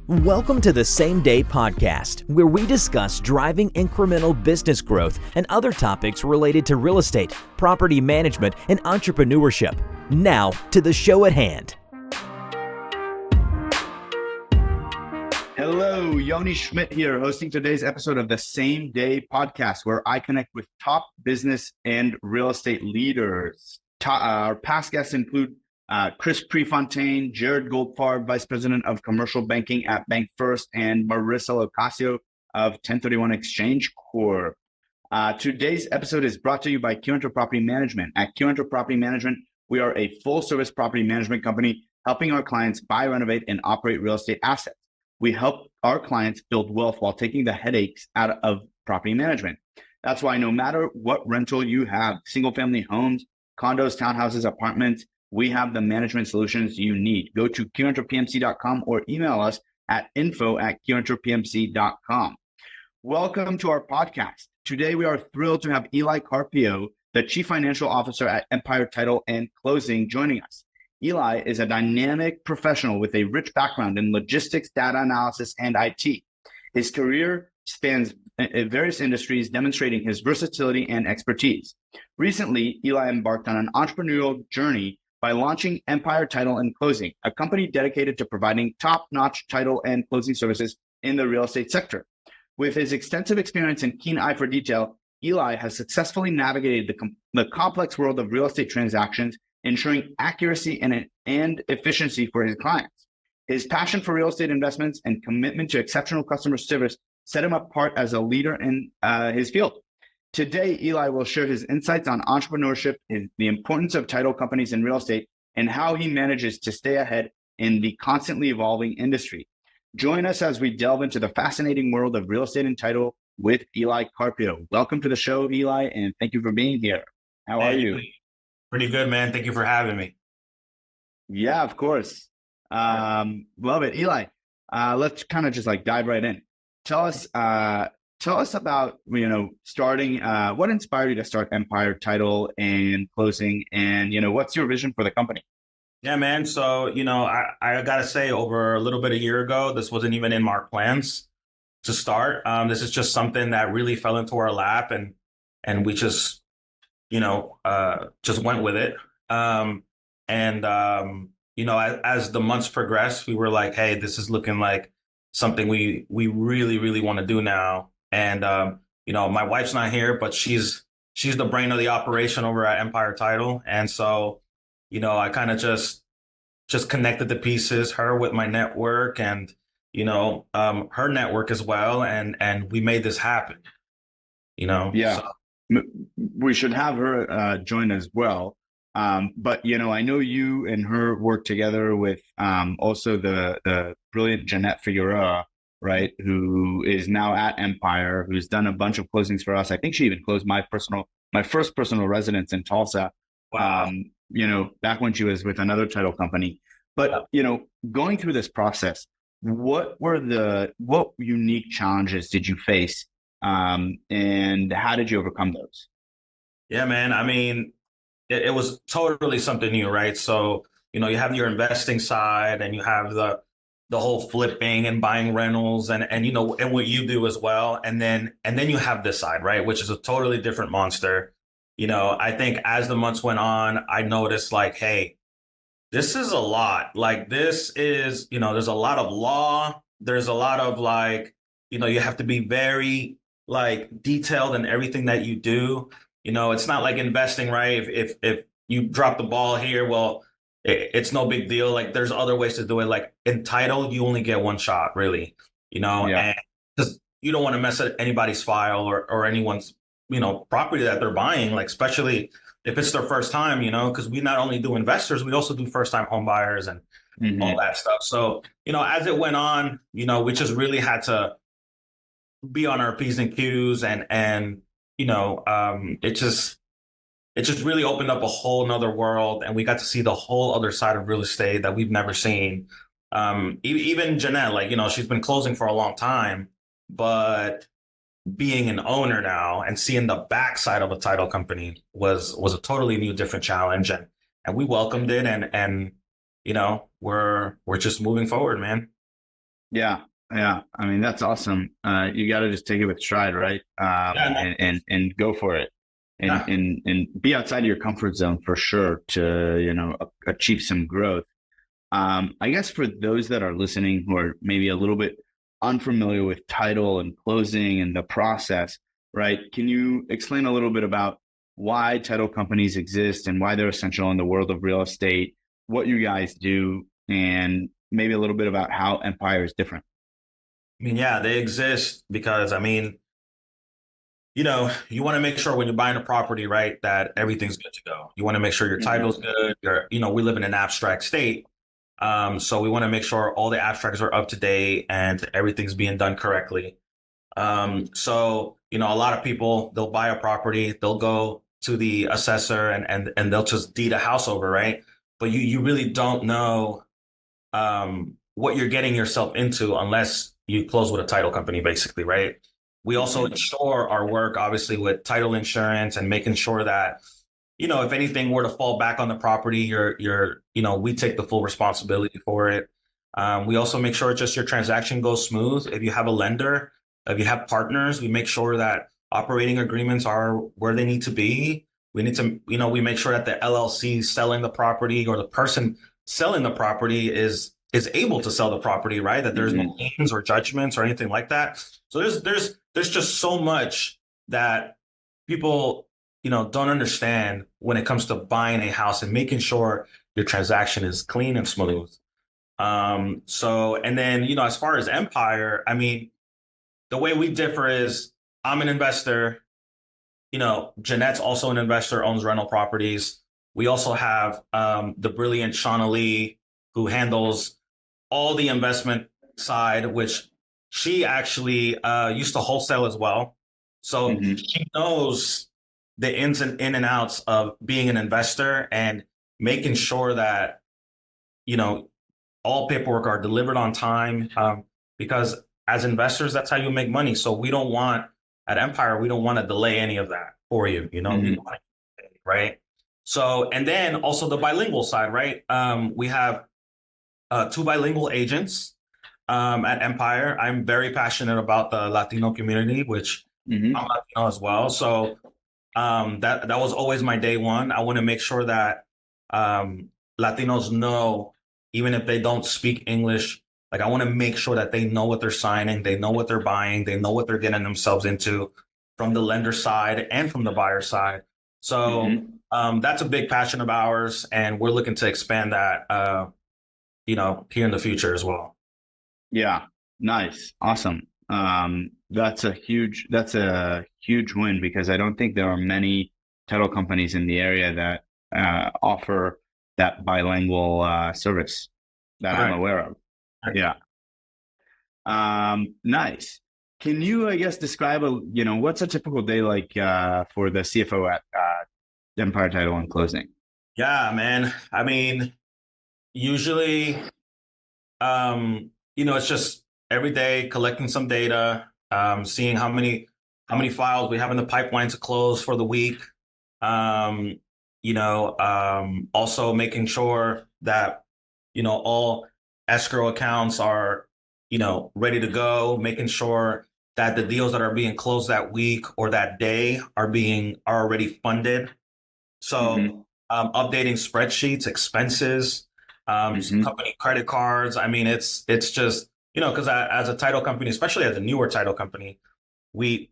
Welcome to the Same Day Podcast, where we discuss driving incremental business growth and other topics related to real estate, property management, and entrepreneurship. Now, to the show at hand. Hello, Yoni Schmidt here, hosting today's episode of the Same Day Podcast, where I connect with top business and real estate leaders. Our past guests include Chris Prefontaine, Jared Goldfarb, Vice President of Commercial Banking at Bank First, and Marissa Locasio of 1031 Exchange Corp. Today's episode is brought to you by Keyrenter Property Management. At Keyrenter Property Management, we are a full-service property management company helping our clients buy, renovate, and operate real estate assets. We help our clients build wealth while taking the headaches out of property management. That's why no matter what rental you have, single-family homes, condos, townhouses, apartments, we have the management solutions you need. Go to KeyrenterPMC.com or email us at info@KeyrenterPMC.com. Welcome to our podcast. Today, we are thrilled to have Eli Carpio, the Chief Financial Officer at Empire Title and Closing, joining us. Eli is a dynamic professional with a rich background in logistics, data analysis, and IT. His career spans various industries, demonstrating his versatility and expertise. Recently, Eli embarked on an entrepreneurial journey by launching Empire Title and Closing, a company dedicated to providing top-notch title and closing services in the real estate sector. With his extensive experience and keen eye for detail, Eli has successfully navigated the complex world of real estate transactions, ensuring accuracy and efficiency for his clients. His passion for real estate investments and commitment to exceptional customer service set him apart as a leader in his field. Today, Eli will share his insights on entrepreneurship, the importance of title companies in real estate, and how he manages to stay ahead in the constantly evolving industry. Join us as we delve into the fascinating world of real estate and title with Eli Carpio. Welcome to the show, Eli, and thank you for being here. How are you? Pretty good, man. Thank you for having me. Yeah, of course. Love it. Eli, let's kind of just dive right in. Tell us about, starting, what inspired you to start Empire Title and Closing, and, what's your vision for the company? Yeah, man. So, I got to say, over a little bit a year ago, this wasn't even in our plans to start. This is just something that really fell into our lap, and we just, just went with it. As the months progressed, we were like, hey, this is looking like something we really, really want to do now. And, my wife's not here, but she's the brain of the operation over at Empire Title. And so, I kind of just connected the pieces, her with my network and, her network as well. And we made this happen, Yeah, so. We should have her join as well. But, I know you and her work together with also the brilliant Jeanette Figueroa, right, who is now at Empire, who's done a bunch of closings for us. I think she even closed my first personal residence in Tulsa, Wow. Back when she was with another title company. But, going through this process, what unique challenges did you face? And how did you overcome those? Yeah, man. I mean, it was totally something new, right? So, you have your investing side and you have the whole flipping and buying rentals and what you do as well. And then you have this side, right? Which is a totally different monster. I think as the months went on, I noticed hey, this is a lot. This is, there's a lot of law. There's a lot of you have to be very detailed in everything that you do. It's not like investing, right? If you drop the ball here, well, it's no big deal. There's other ways to do it. In title, you only get one shot, really, Yeah. and because you don't want to mess up anybody's file or anyone's, property that they're buying, especially if it's their first time, because we not only do investors, we also do first time home buyers and all that stuff. So, as it went on, we just really had to be on our P's and Q's and it just really opened up a whole nother world, and we got to see the whole other side of real estate that we've never seen. Even Jeanette, she's been closing for a long time, but being an owner now and seeing the backside of a title company was a totally new, different challenge, and we welcomed it, and we're just moving forward, man. Yeah. Yeah. I mean, that's awesome. You got to just take it with stride, right? Yeah, And go for it yeah. and be outside of your comfort zone for sure to, achieve some growth. I guess for those that are listening who are maybe a little bit unfamiliar with title and closing and the process, right? Can you explain a little bit about why title companies exist and why they're essential in the world of real estate, what you guys do, and maybe a little bit about how Empire is different? I mean, yeah, they exist because you want to make sure when you're buying a property, right, that everything's good to go. You want to make sure your Mhm. title's good. We live in an abstract state. So we want to make sure all the abstracts are up to date and everything's being done correctly. A lot of people, they'll buy a property, they'll go to the assessor and they'll just deed a house over, right? But you really don't know what you're getting yourself into unless you close with a title company, basically, right? We also Mhm. insure our work, obviously, with title insurance and making sure that, if anything were to fall back on the property, we take the full responsibility for it. We also make sure just your transaction goes smooth. If you have a lender, if you have partners, we make sure that operating agreements are where they need to be. We need to, we make sure that the LLC selling the property or the person selling the property is able to sell the property, right? That there's no Mhm. liens or judgments or anything like that. So there's just so much that people don't understand when it comes to buying a house and making sure your transaction is clean and smooth. And then as far as Empire, I mean, the way we differ is I'm an investor. Jeanette's also an investor, owns rental properties. We also have the brilliant Shauna Lee, who handles all the investment side, which she actually used to wholesale as well. So Mhm. she knows the ins and in and outs of being an investor and making sure that, you know, all paperwork are delivered on time. Because as investors, that's how you make money. So at Empire, we don't want to delay any of that for you. We Mhm. want to, right? So, and then also the bilingual side, right? We have two bilingual agents at Empire. I'm very passionate about the Latino community, which I'm Mhm. Latino as well. So that was always my day one. I want to make sure that Latinos know, even if they don't speak English, like I want to make sure that they know what they're signing, they know what they're buying, they know what they're getting themselves into from the lender side and from the buyer side. So Mhm. that's a big passion of ours, and we're looking to expand that, here in the future as well. Yeah. Nice. Awesome. That's a huge win because I don't think there are many title companies in the area that offer that bilingual service that I'm Correct. aware of. Yeah. Nice. Can you, I guess, describe what's a typical day like for the CFO at Empire Title and Closing? Yeah, man. I mean, usually, it's just every day collecting some data, seeing how many files we have in the pipeline to close for the week. Um, Also making sure that all escrow accounts are ready to go, making sure that the deals that are being closed that week or that day are already funded. Hmm. So updating spreadsheets, expenses, Hmm. company credit cards. I mean, it's just because as a title company, especially as a newer title company, we're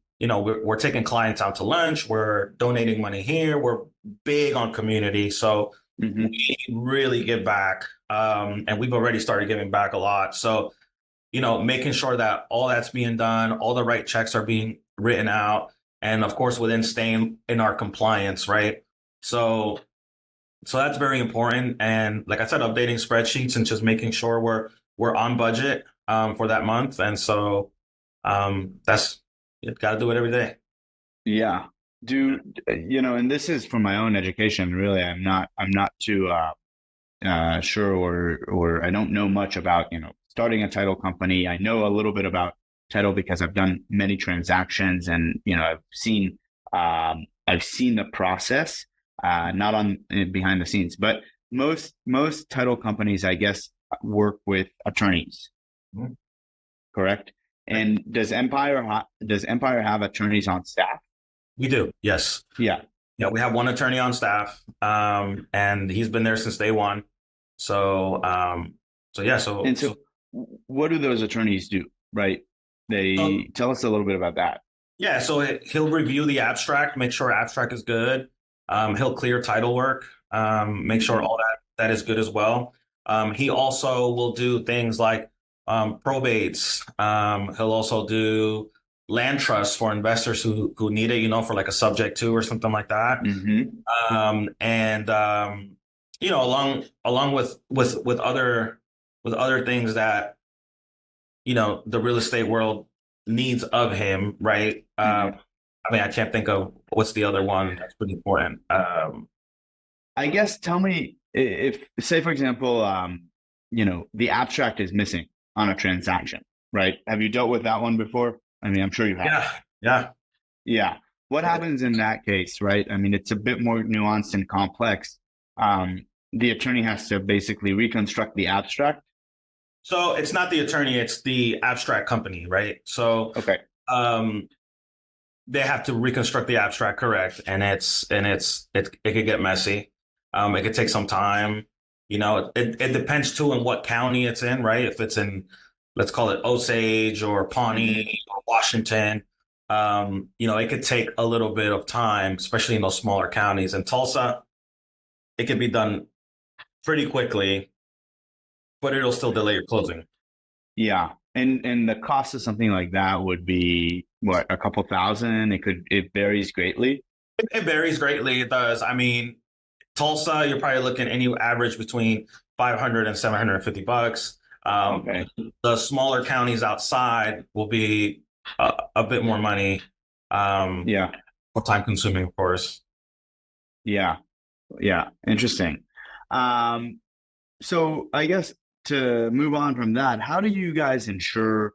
taking clients out to lunch, we're donating money here, we're big on community, so Hmm. we really give back, and we've already started giving back a lot. So making sure that all that's being done, all the right checks are being written out, and of course within staying in our compliance, right? So so that's very important. And like I said, updating spreadsheets and just making sure we're on budget for that month. And so that's you got to do it every day. Yeah. And this is from my own education, really. I'm not too sure or I don't know much about, starting a title company. I know a little bit about title because I've done many transactions and, I've seen the process, not on behind the scenes, but most title companies, I guess, work with attorneys. Mhm. correct? And does Empire have attorneys on staff? We do, yes. Yeah. Yeah, we have one attorney on staff, and he's been there since day one. So, So what do those attorneys do, right? They tell us a little bit about that. Yeah, so he'll review the abstract, make sure abstract is good. He'll clear title work, make sure all that is good as well. He also will do things like probates. He'll also do land trusts for investors who need it, for like a subject to or something like that. Along with other things that the real estate world needs of him, right? I mean, I can't think of what's the other one that's pretty important. I guess tell me if, say, for example, the abstract is missing on a transaction, right? Have you dealt with that one before? I mean, I'm sure you have. Yeah. What happens in that case, right? I mean, it's a bit more nuanced and complex. The attorney has to basically reconstruct the abstract. So it's not the attorney, it's the abstract company, right? So okay. They have to reconstruct the abstract, correct? And it could get messy. It could take some time. It depends too on what county it's in, right? If it's in, let's call it Osage or Pawnee or Washington, it could take a little bit of time, especially in those smaller counties. In Tulsa, it could be done pretty quickly, but it'll still delay your closing. Yeah. And the cost of something like that would be what, a couple thousand? It varies greatly. It varies greatly. It does. I mean, Tulsa, you're probably looking any average between $500 and $750. Okay. The smaller counties outside will be a bit more money. More time consuming, of course. Yeah. Interesting. So I guess to move on from that, how do you guys ensure,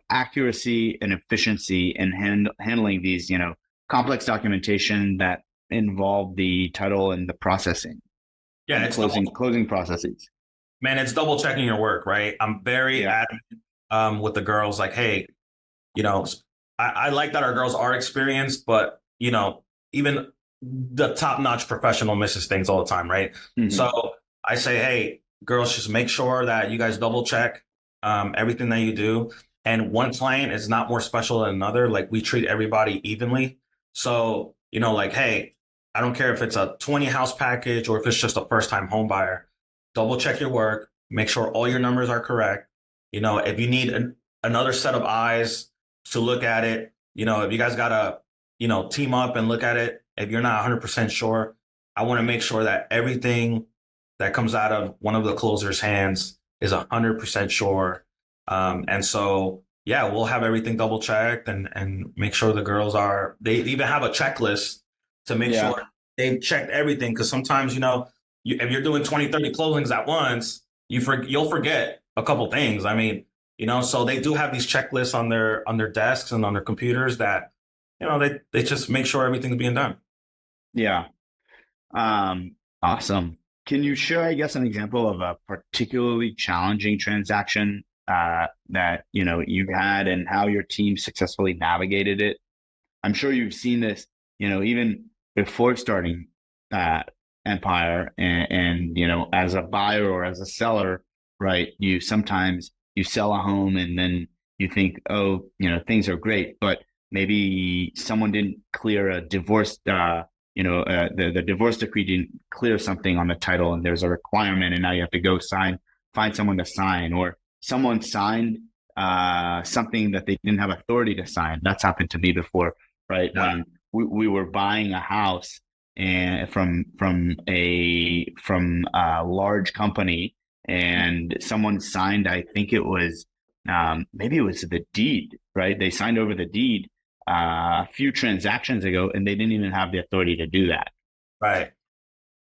accuracy and efficiency in handling these, complex documentation that involve the title and the processing? Yeah, it's closing processes. Man, it's double checking your work, right? I'm very adamant with the girls, like, hey, I like that our girls are experienced, but even the top-notch professional misses things all the time, right? So I say, hey, girls, just make sure that you guys double check everything that you do. And one client is not more special than another. Like, we treat everybody evenly. So, like, hey, I don't care if it's a 20 house package or if it's just a first time home buyer, double check your work, make sure all your numbers are correct. If you need another set of eyes to look at it, if you guys got to, team up and look at it, if you're not 100% sure, I want to make sure that everything that comes out of one of the closer's hands is 100% sure. And so, we'll have everything double checked and make sure the girls they even have a checklist to make sure they've checked everything. Because sometimes, if you're doing 20, 30 closings at once, you'll forget a couple things. I mean, so they do have these checklists on their desks and on their computers that, they just make sure everything's being done. Yeah. Awesome. Can you share, I guess, an example of a particularly challenging transaction that you've had and how your team successfully navigated it? I'm sure you've seen this, even before starting Empire, and as a buyer or as a seller, right? Sometimes you sell a home and then you think, oh, things are great, but maybe someone didn't clear a divorce. The divorce decree didn't clear something on the title, and there's a requirement, and now you have to go find someone to sign, or someone signed something that they didn't have authority to sign. That's happened to me before, right? Yeah. When we were buying a house and from a large company, and someone signed, I think it was maybe it was the deed, right? They signed over the deed a few transactions ago, and they didn't even have the authority to do that. Right.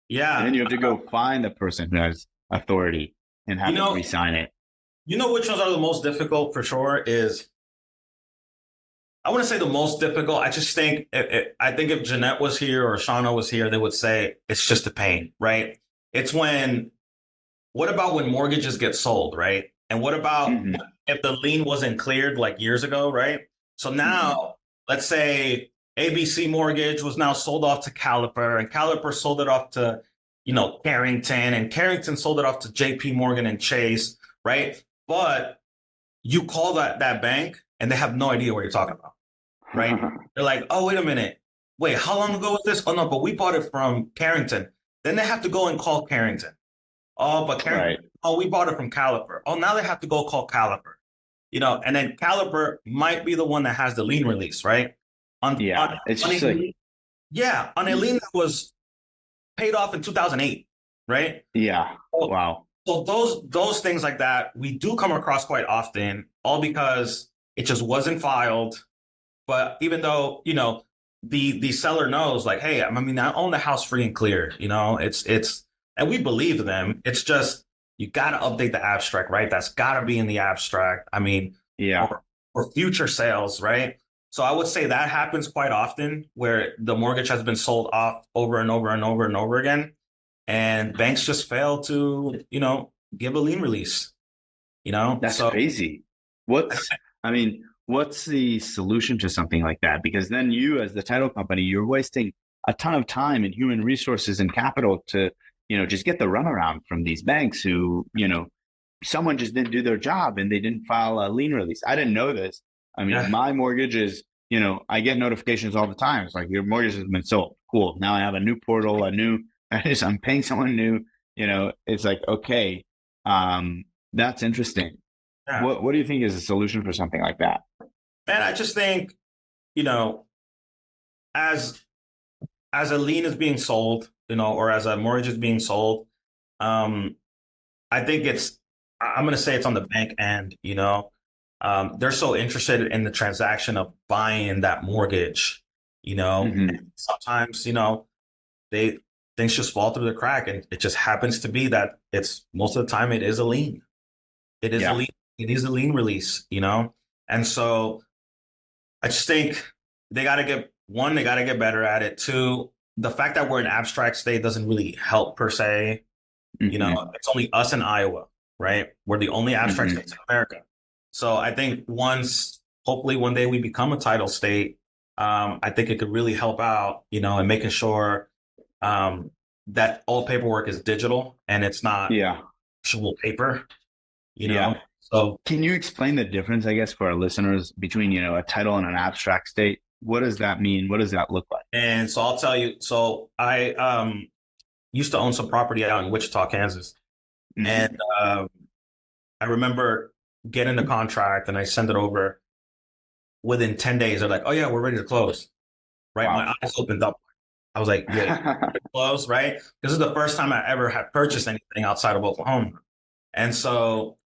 Yeah. And then you have to go find the person who has authority and have them re-sign it. Which ones are the most difficult for sure is, I want to say the most difficult. I just think, I think if Jeanette was here or Shauna was here, they would say it's just a pain, right? It's what about when mortgages get sold, right? And what about if the lien wasn't cleared like years ago, right? So now, let's say ABC Mortgage was now sold off to Caliper, and Caliper sold it off to, Carrington, and Carrington sold it off to JP Morgan and Chase, right? But you call that bank and they have no idea what you're talking about, right? They're like, oh, wait a minute. Wait, how long ago was this? Oh, no, but we bought it from Carrington. Then they have to go and call Carrington. Oh, but Carrington, oh, we bought it from Caliper. Oh, now they have to go call Caliper. And then Caliper might be the one that has the lien release, right? It's just like, on a lien that was paid off in 2008, right? Yeah. Wow. So those things like that, we do come across quite often, all because it just wasn't filed. But even though, the seller knows, like, hey, I own the house free and clear, it's, and we believe them. It's just, you got to update the abstract, right? That's got to be in the abstract. For future sales, right? So I would say that happens quite often, where the mortgage has been sold off over and over and over and over again. And banks just fail to, give a lien release, That's crazy. What's the solution to something like that? Because then you, as the title company, you're wasting a ton of time and human resources and capital to, just get the runaround from these banks who, someone just didn't do their job and they didn't file a lien release. I didn't know this. My mortgage is, I get notifications all the time. It's like, your mortgage has been sold. Cool. Now I have a new portal, I'm paying someone new, it's like, okay, that's interesting. Yeah. What do you think is a solution for something like that? Man, I just think, as a lien is being sold, or as a mortgage is being sold, I think I'm going to say it's on the bank end, they're so interested in the transaction of buying that mortgage, and sometimes, things just fall through the crack, and it just happens to be that most of the time it is a lien. It is a lien. It is a lien release, and so I just think they got to get better at it. Two, the fact that we're an abstract state doesn't really help per se. It's only us in Iowa, right? We're the only abstract states in America. So I think hopefully one day we become a title state, I think it could really help out, in making sure that all paperwork is digital and it's not actual paper, So can you explain the difference, I guess, for our listeners between, a title and an abstract state? What does that mean? What does that look like? And so I'll tell you, so I used to own some property out in Wichita, Kansas. And I remember getting the contract and I sent it over. Within 10 days, they're like, oh yeah, we're ready to close. Right. Wow. My eyes opened up. I was like, yeah, close, right? This is the first time I ever had purchased anything outside of Oklahoma. And so,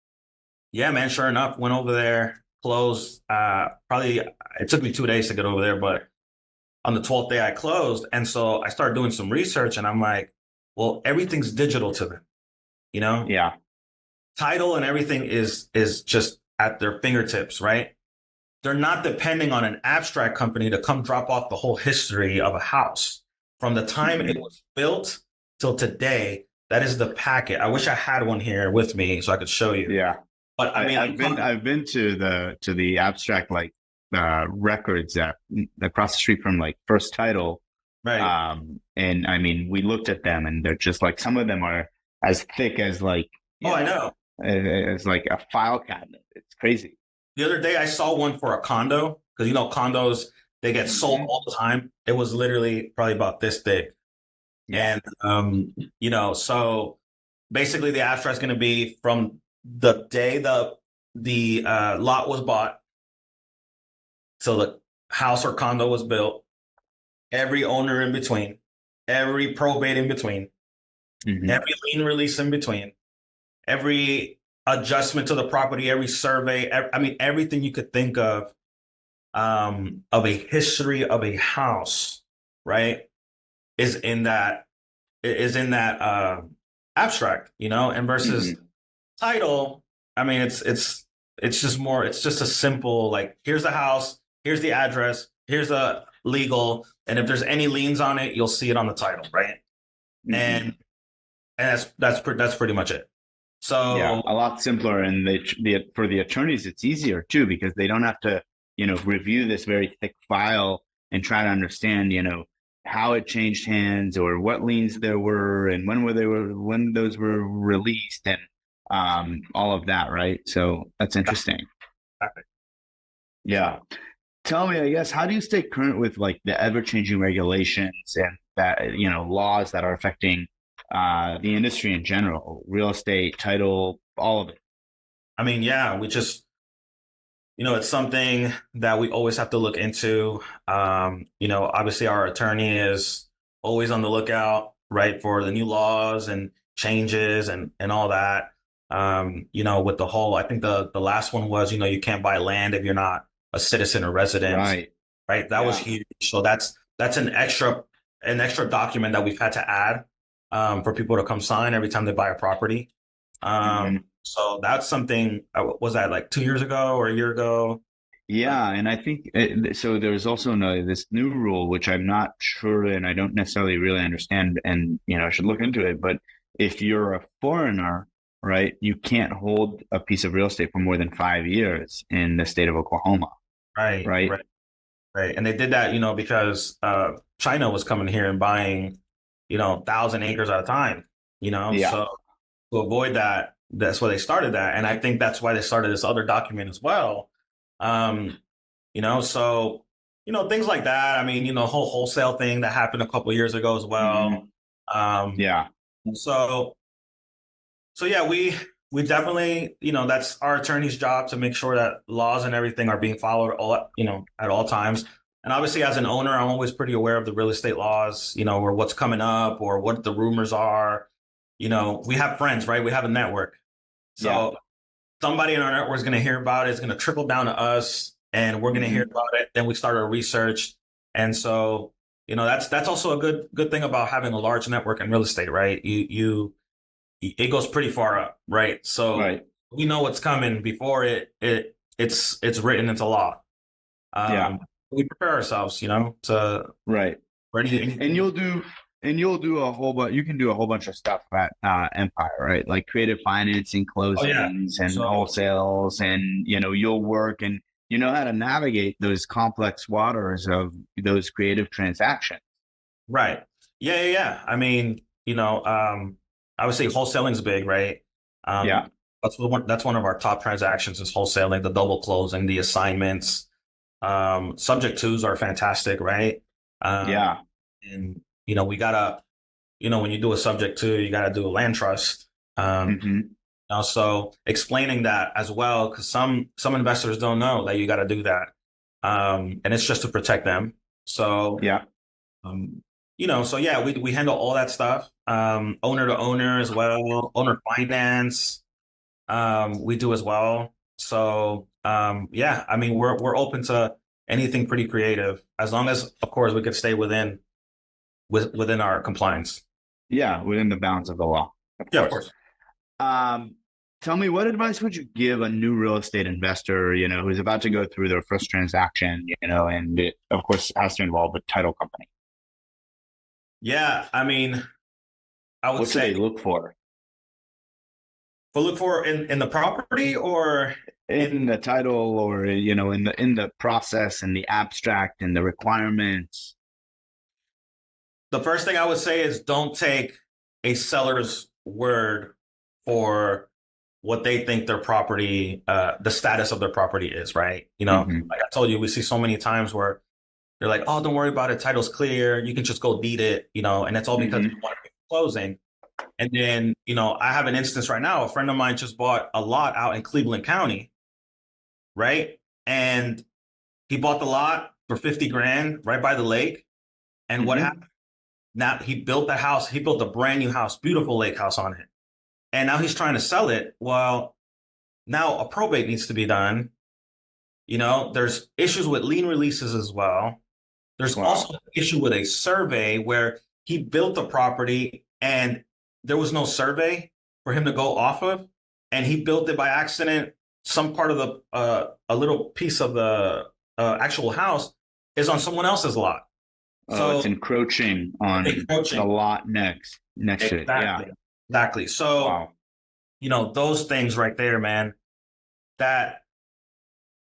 yeah, man, sure enough, went over there, closed. Probably it took me 2 days to get over there, but on the 12th day I closed. And so I started doing some research and I'm like, well, everything's digital to them, Yeah. Title and everything is just at their fingertips, right? They're not depending on an abstract company to come drop off the whole history of a house. From the time it was built till today, that is the packet. I wish I had one here with me so I could show you. Yeah. But I've been to the abstract records that across the street from First Title. Right. And we looked at them and they're just some of them are as thick as I know. It's like a file cabinet. It's crazy. The other day I saw one for a condo because condos, they get sold all the time. It was literally probably about this big. Yeah. And so basically the abstract is going to be from the day the lot was bought, so the house or condo was built, every owner in between, every probate in between, every lien release in between, every adjustment to the property, every survey, everything you could think of a history of a house, right, is in that abstract, and versus title. It's just more. It's just a simple here's the house, here's the address, here's the legal, and if there's any liens on it, you'll see it on the title, right? And that's pretty much it. Yeah, So a lot simpler, and for the attorneys, it's easier too because they don't have to, review this very thick file and try to understand, how it changed hands or what liens there were and when those were released and all of that, right? So that's interesting. Yeah. Tell me, I guess, how do you stay current with like the ever-changing regulations and that, laws that are affecting the industry in general, real estate, title, all of it? I mean, yeah, we just, it's something that we always have to look into. Obviously our attorney is always on the lookout, right, for the new laws and changes and all that. With the whole, I think the last one was, you can't buy land if you're not a citizen or resident, Right. right? That was Yeah. huge. So that's an extra document that we've had to add for people to come sign every time they buy a property. Mhm. So that's something, was that like 2 years ago or a year ago? Yeah, and I think so. There's also this new rule, which I'm not sure, and I don't necessarily really understand, and I should look into it. But if you're a foreigner, right, you can't hold a piece of real estate for more than 5 years in the state of Oklahoma, Right, right? right, right. And they did that, because China was coming here and buying, 1,000 acres at a time, Yeah, so to avoid that, that's why they started that. And I think that's why they started this other document as well. Um, so, things like that. I mean, whole wholesale thing that happened a couple of years ago as well. hmm Um, yeah, so So yeah, we definitely, that's our attorney's job to make sure that laws and everything are being followed at all times. And obviously as an owner, I'm always pretty aware of the real estate laws, or what's coming up or what the rumors are. We have friends, right? We have a network. yeah, So somebody in our network is going to hear about it. It's going to trickle down to us and we're going to hear hmm about it. Then we start our research. And so, that's also a good thing about having a large network in real estate, right? It goes pretty far up, right? So right, we know what's coming before it's written into law. yeah, Um, we prepare ourselves, to right. for And anything. you'll do a whole bunch. You can do a whole bunch of stuff at Empire, right? Like creative financing, Oh yeah. closings, and So wholesales, and you'll work and you know how to navigate those complex waters of those creative transactions. right. Yeah, yeah, yeah. I mean, I would say wholesaling's big, right? Yeah, Um, that's one of our top transactions is wholesaling, the double closing, the assignments. Subject twos are fantastic, right? Um, yeah, and we gotta, when you do a subject to, you gotta do a land trust. Um, hmm so explaining that as well, because some investors don't know that you got to do that, and it's just to protect them. So yeah, um, so yeah, we handle all that stuff, owner to owner as well, owner finance, we do as well. So yeah, I mean we're open to anything pretty creative as long as, of course, we could stay within our compliance. yeah. Within the bounds of the law, of Yeah, of course. course. Um, Tell me, what advice would you give a new real estate investor, who's about to go through their first transaction, and it, of course, has to involve a title company? Yeah, I mean, I would What should say they look for look for in the property or in in the title, or in the process and the abstract and the requirements? the first thing I would say is don't take a seller's word for what they think their property, the status of their property is, right? hmm Like I told you, we see so many times where they're like, oh, don't worry about it. Title's clear. You can just go deed it, and it's all because hmm you want to be closing. And then, I have an instance right now. A friend of mine just bought a lot out in Cleveland County, right? And he bought the lot for 50 grand right by the lake. And what hmm happened? Now he built the house. He built a brand new house, beautiful lake house on it. And now he's trying to sell it. Well, now a probate needs to be done. There's issues with lien releases as well. There's Wow. also an issue with a survey where he built the property and there was no survey for him to go off of. And he built it by accident. Some part of a little piece of the actual house is on someone else's lot. Oh, it's So encroaching on the encroaching. lot next to it. Yeah. Exactly. Exactly. So, Wow. those things right there, man, that,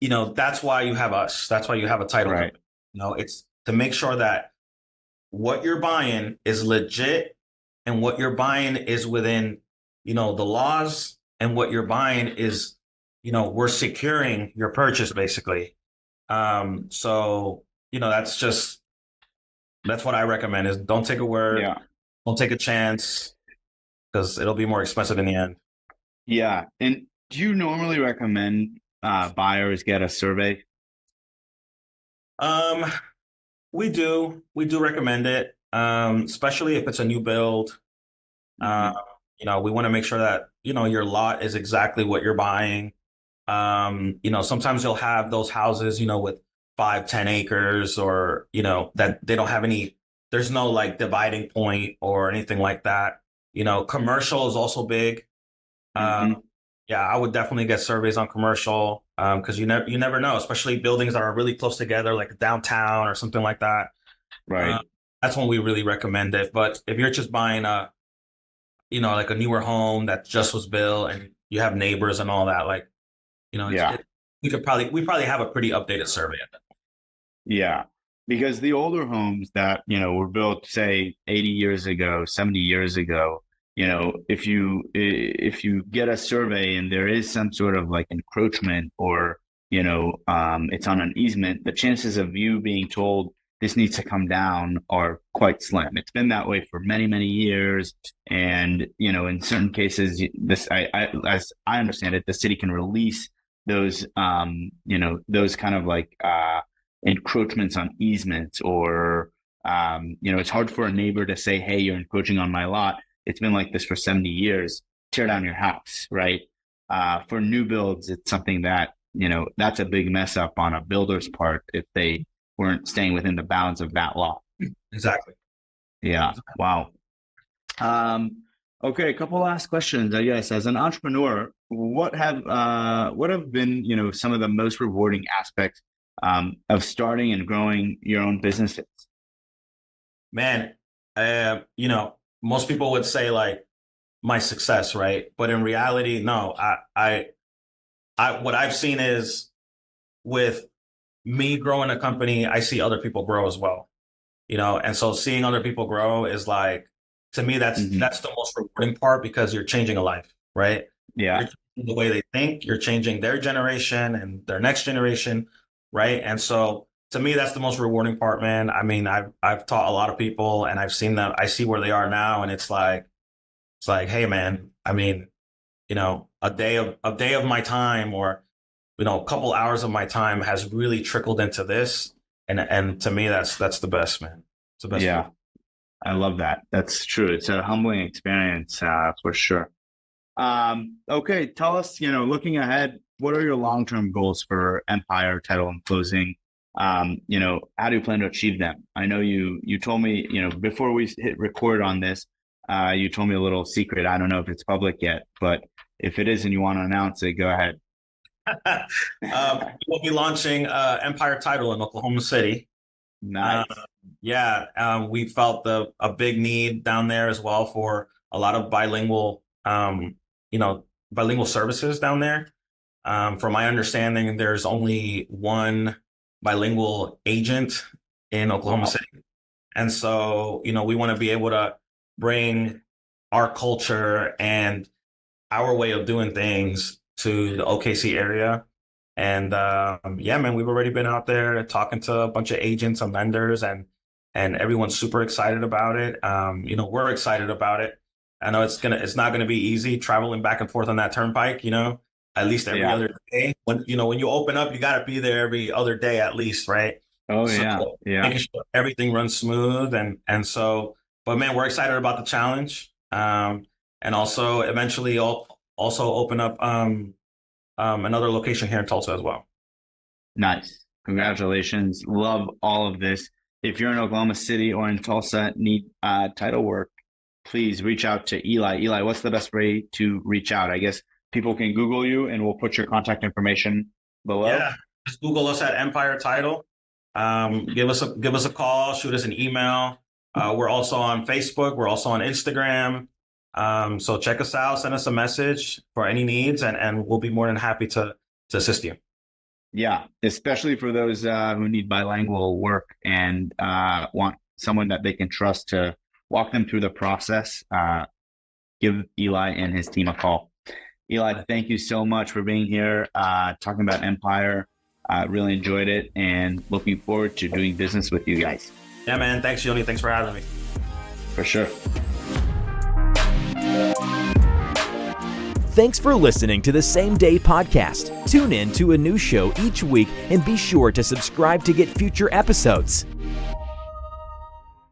that's why you have us. That's why you have a title Right. company. It's to make sure that what you're buying is legit and what you're buying is within, the laws, and what you're buying is, we're securing your purchase basically. So, that's what I recommend is don't take a word, Yeah. don't take a chance because it'll be more expensive in the end. Yeah. And do you normally recommend buyers get a survey? Um, we do recommend it, especially if it's a new build. Uh, Hmm. we want to make sure that, your lot is exactly what you're buying. Sometimes you'll have those houses, with 5, 10 acres, or, that they don't have there's no like dividing point or anything like that. Commercial is also big. Hmm. Yeah, I would definitely get surveys on commercial, because you never know, especially buildings that are really close together, like downtown or something like that. Right. Uh, that's when we really recommend it. But if you're just buying like a newer home that just was built and you have neighbors and all that, like, Yeah. we probably have a pretty updated survey. Yeah. Because the older homes that, were built, say, 80 years ago, 70 years ago, if you get a survey and there is some sort of like encroachment, or, it's on an easement, the chances of you being told this needs to come down are quite slim. It's been that way for many, many years. And, in certain cases, as I understand it, the city can release those kind of like, encroachments on easements, or it's hard for a neighbor to say, hey, you're encroaching on my lot. It's been like this for 70 years. Tear down your house, right? For new builds, it's something that, that's a big mess up on a builder's part if they weren't staying within the bounds of that law. Exactly. Yeah. Wow. Okay, a couple last questions, I guess. As an entrepreneur, what have been, some of the most rewarding aspects of starting and growing your own businesses? Man, most people would say like my success, right? But in reality, no. What I've seen is with me growing a company, I see other people grow as well. And so seeing other people grow is like, to me, that's Hmm. that's the most rewarding part because you're changing a life, right? Yeah. You're changing the way they think, you're changing their generation and their next generation, right? And so to me, that's the most rewarding part, man. I mean, I've taught a lot of people and I've seen them, I see where they are now, and it's like, hey man, I mean, a day of my time, or a couple hours of my time has really trickled into this. And to me, that's the best, man. It's the best feeling. Yeah. I love that. That's true. It's a humbling experience, for sure. Okay, tell us, looking ahead, what are your long-term goals for Empire Title and Closing? How do you plan to achieve them? I know you told me, before we hit record on this, you told me a little secret. I don't know if it's public yet, but if it is and you want to announce it, go ahead. We'll be launching Empire Title in Oklahoma City. Uh, Nice. yeah, we felt a big need down there as well for a lot of bilingual services down there. From my understanding, there's only one bilingual agent in Oklahoma Wow. City. And so, we want to be able to bring our culture and our way of doing things to the OKC area. And yeah, man, we've already been out there talking to a bunch of agents and lenders, and everyone's super excited about it. We're excited about it. I know it's not gonna be easy traveling back and forth on that turnpike, at least every Yeah. other day. When you open up, you gotta be there every other day at least, right? Oh, So yeah. Yeah. making sure everything runs smooth, and so, but man, we're excited about the challenge. And also eventually also open up another location here in Tulsa as well. Nice. Congratulations. Love all of this. If you're in Oklahoma City or in Tulsa, need title work, please reach out to Eli. Eli, what's the best way to reach out? I guess people can Google you and we'll put your contact information below. Yeah, just Google us at Empire Title. Give us a call, shoot us an email. We're also on Facebook. We're also on Instagram. So check us out, send us a message for any needs, and we'll be more than happy to assist you. Yeah, especially for those who need bilingual work and want someone that they can trust to walk them through the process. Give Eli and his team a call. Eli, thank you so much for being here, talking about Empire. Really enjoyed it and looking forward to doing business with you guys. Yeah, man. Thanks, Yoni. Thanks for having me. For sure. Thanks for listening to the Same Day Podcast. Tune in to a new show each week and be sure to subscribe to get future episodes.